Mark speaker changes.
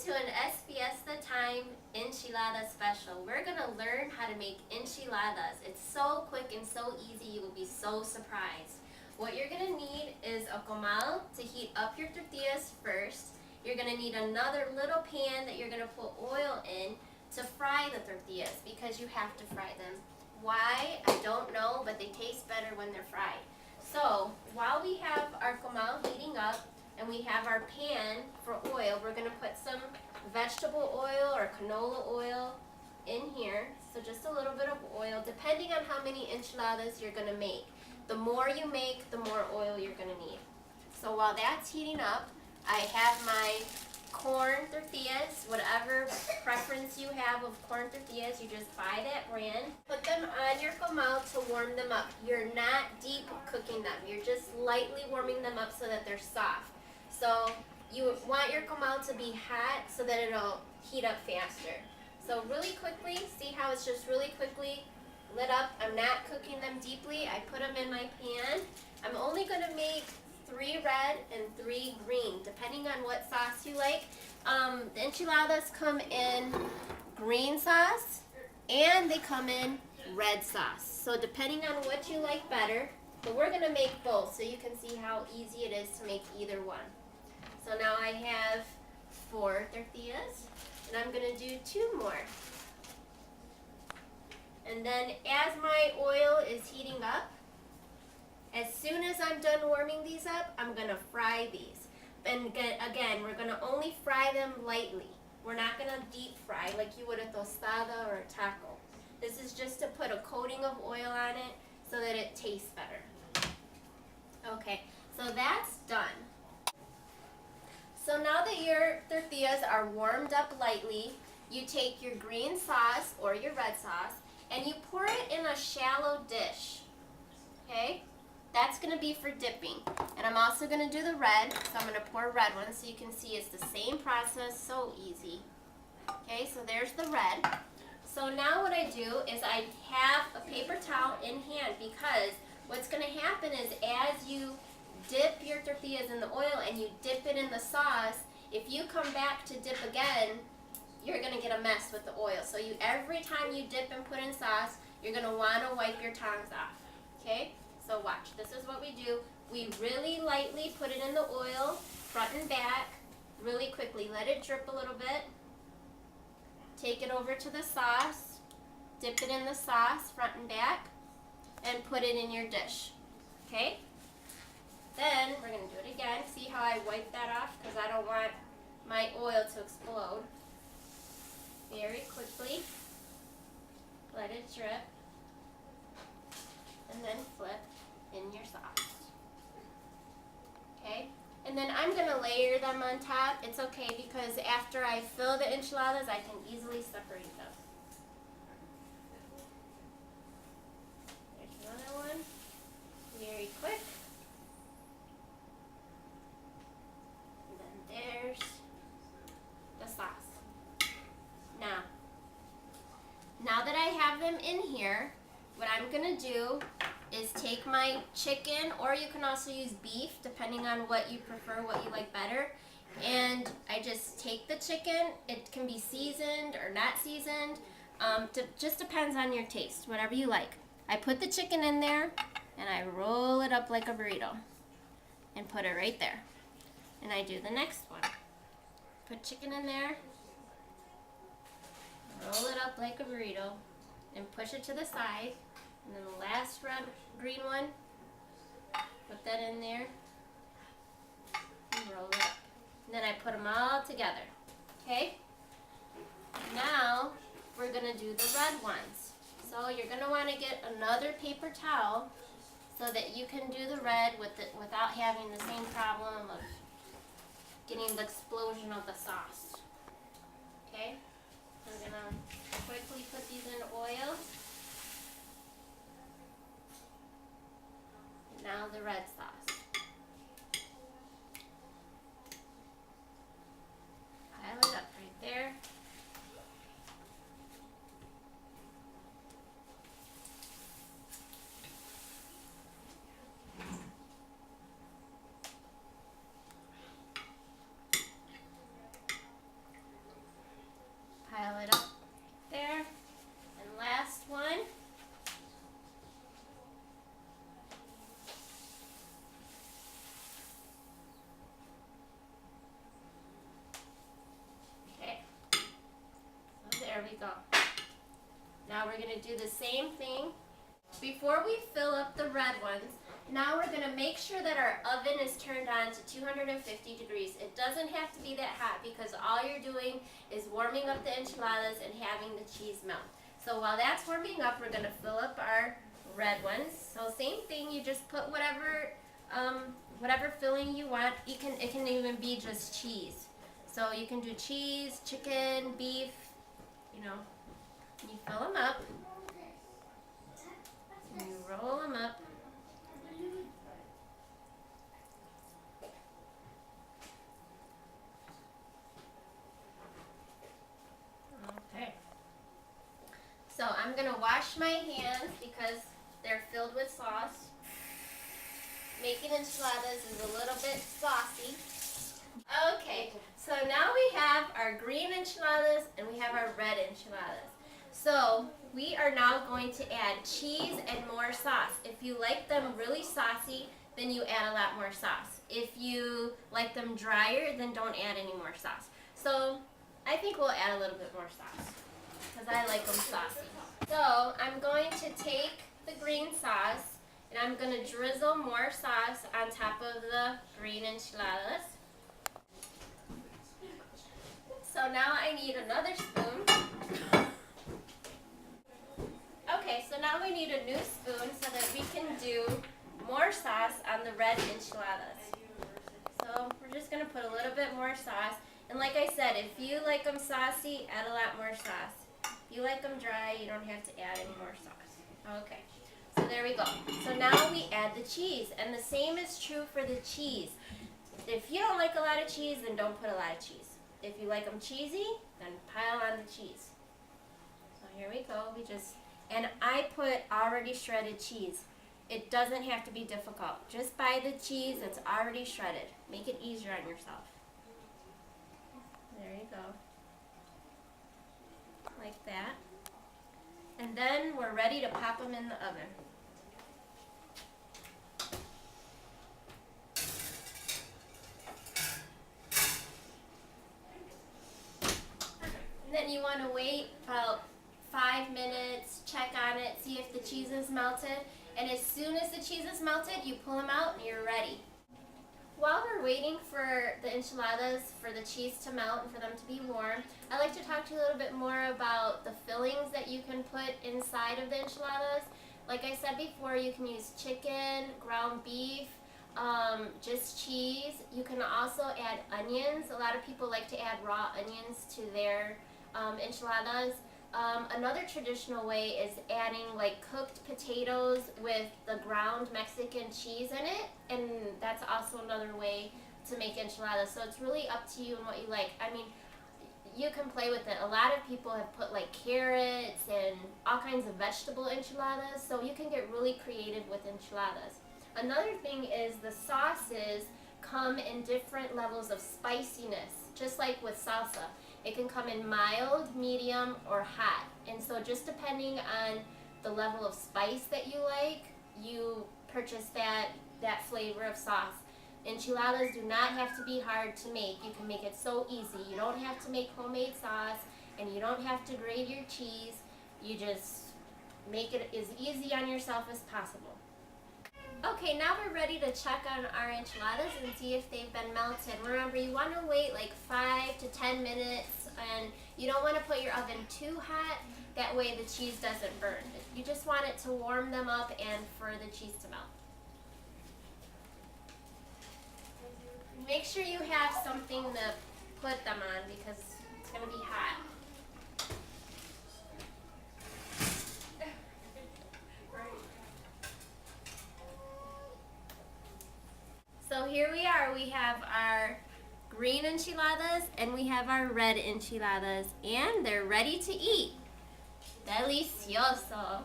Speaker 1: to an S Fiesta Time enchilada special. We're gonna learn how to make enchiladas. It's so quick and so easy, you will be so surprised. What you're gonna need is a comal to heat up your tortillas first. You're gonna need another little pan that you're gonna put oil in to fry the tortillas because you have to fry them. Why? I don't know, but they taste better when they're fried. So while we have our comal heating up and we have our pan for oil, we're gonna put some vegetable oil or canola oil in here. So just a little bit of oil, depending on how many enchiladas you're gonna make. The more you make, the more oil you're gonna need. So while that's heating up, I have my corn tortillas, whatever preference you have of corn tortillas, you just buy that brand. Put them on your comal to warm them up. You're not deep cooking them. You're just lightly warming them up so that they're soft. So you want your comal to be hot so that it'll heat up faster. So really quickly, see how it's just really quickly lit up. I'm not cooking them deeply. I put them in my pan. I'm only going to make 3 red and 3 green, depending on what sauce you like. The enchiladas come in green sauce and they come in red sauce. So depending on what you like better, but we're going to make both so you can see how easy it is to make either one. So now I have 4 tortillas and I'm going to do 2 more. And then as my oil is heating up, as soon as I'm done warming these up, I'm going to fry these. And again, we're going to only fry them lightly. We're not going to deep fry like you would a tostada or a taco. This is just to put a coating of oil on it so that it tastes better. Okay, so that's done. So now that your tortillas are warmed up lightly, you take your green sauce or your red sauce and you pour it in a shallow dish. Okay? That's going to be for dipping. And I'm also going to do the red, so I'm going to pour red one so you can see it's the same process, so easy. Okay, so there's the red. So now what I do is I have a paper towel in hand because what's going to happen is as you dip your tortillas in the oil and you dip it in the sauce, if you come back to dip again, you're going to get a mess with the oil. So every time you dip and put in sauce, you're going to want to wipe your tongs off. Okay? So watch, this is what we do. We really lightly put it in the oil, front and back, really quickly. Let it drip a little bit. Take it over to the sauce, dip it in the sauce, front and back, and put it in your dish. Okay? Then we're going to do it again. See how I wipe that off? Because I don't want my oil to explode. Very quickly. Let it drip. And then flip in your sauce. Okay? And then I'm going to layer them on top. It's okay because after I fill the enchiladas, I can easily separate them. There's another one. Very quick. And then there's the sauce. Now that I have them in here, what I'm going to do is take my chicken, or you can also use beef, depending on what you prefer, what you like better. And I just take the chicken. It can be seasoned or not seasoned. Just depends on your taste, whatever you like. I put the chicken in there, and I roll it up like a burrito and put it right there. And I do the next one. Put chicken in there, roll it up like a burrito, and push it to the side. And then the last green one, put that in there and roll it up. And then I put them all together. Okay? Now we're going to do the red ones. So you're going to want to get another paper towel so that you can do the red without having the same problem of getting the explosion of the sauce. Okay? We're going to quickly put these in oil. Now the red sauce. Pile it up right there. go. Now we're going to do the same thing. Before we fill up the red ones, now we're going to make sure that our oven is turned on to 250 degrees. It doesn't have to be that hot because all you're doing is warming up the enchiladas and having the cheese melt. So while that's warming up, we're going to fill up our red ones. So same thing, you just put whatever filling you want. It can even be just cheese. So you can do cheese, chicken, beef, you know. You fill them up. You roll them up. Okay. So I'm going to wash my hands because they're filled with sauce. Making enchiladas is a little bit saucy. Okay, so now we have our green enchiladas and we have our red enchiladas. So we are now going to add cheese and more sauce. If you like them really saucy, then you add a lot more sauce. If you like them drier, then don't add any more sauce. So I think we'll add a little bit more sauce because I like them saucy. So I'm going to take the green sauce and I'm going to drizzle more sauce on top of the green enchiladas. So now I need another spoon. Okay, so now we need a new spoon so that we can do more sauce on the red enchiladas. So we're just going to put a little bit more sauce. And like I said, if you like them saucy, add a lot more sauce. If you like them dry, you don't have to add any more sauce. Okay, so there we go. So now we add the cheese. And the same is true for the cheese. If you don't like a lot of cheese, then don't put a lot of cheese. If you like them cheesy, then pile on the cheese. So here we go. And I put already shredded cheese. It doesn't have to be difficult. Just buy the cheese that's already shredded. Make it easier on yourself. There you go. Like that. And then we're ready to pop them in the oven. And then you want to wait about 5 minutes, check on it, see if the cheese is melted. And as soon as the cheese is melted, you pull them out and you're ready. While we're waiting for the enchiladas, for the cheese to melt and for them to be warm, I'd like to talk to you a little bit more about the fillings that you can put inside of the enchiladas. Like I said before, you can use chicken, ground beef, just cheese. You can also add onions. A lot of people like to add raw onions to their enchiladas. Another traditional way is adding like cooked potatoes with the ground Mexican cheese in it, and that's also another way to make enchiladas. So it's really up to you and what you like. I mean, you can play with it. A lot of people have put like carrots and all kinds of vegetable enchiladas, so you can get really creative with enchiladas. Another thing is the sauces come in different levels of spiciness, just like with salsa. It can come in mild, medium, or hot. And so just depending on the level of spice that you like, you purchase that flavor of sauce. Enchiladas do not have to be hard to make. You can make it so easy. You don't have to make homemade sauce, and you don't have to grate your cheese. You just make it as easy on yourself as possible. Okay, now we're ready to check on our enchiladas and see if they've been melted. Remember, you want to wait like 5 to 10 minutes, and you don't want to put your oven too hot. That way the cheese doesn't burn. You just want it to warm them up and for the cheese to melt. Make sure you have something to put them on because it's going to be hot. So here we are. We have our green enchiladas and we have our red enchiladas, and they're ready to eat. Delicioso.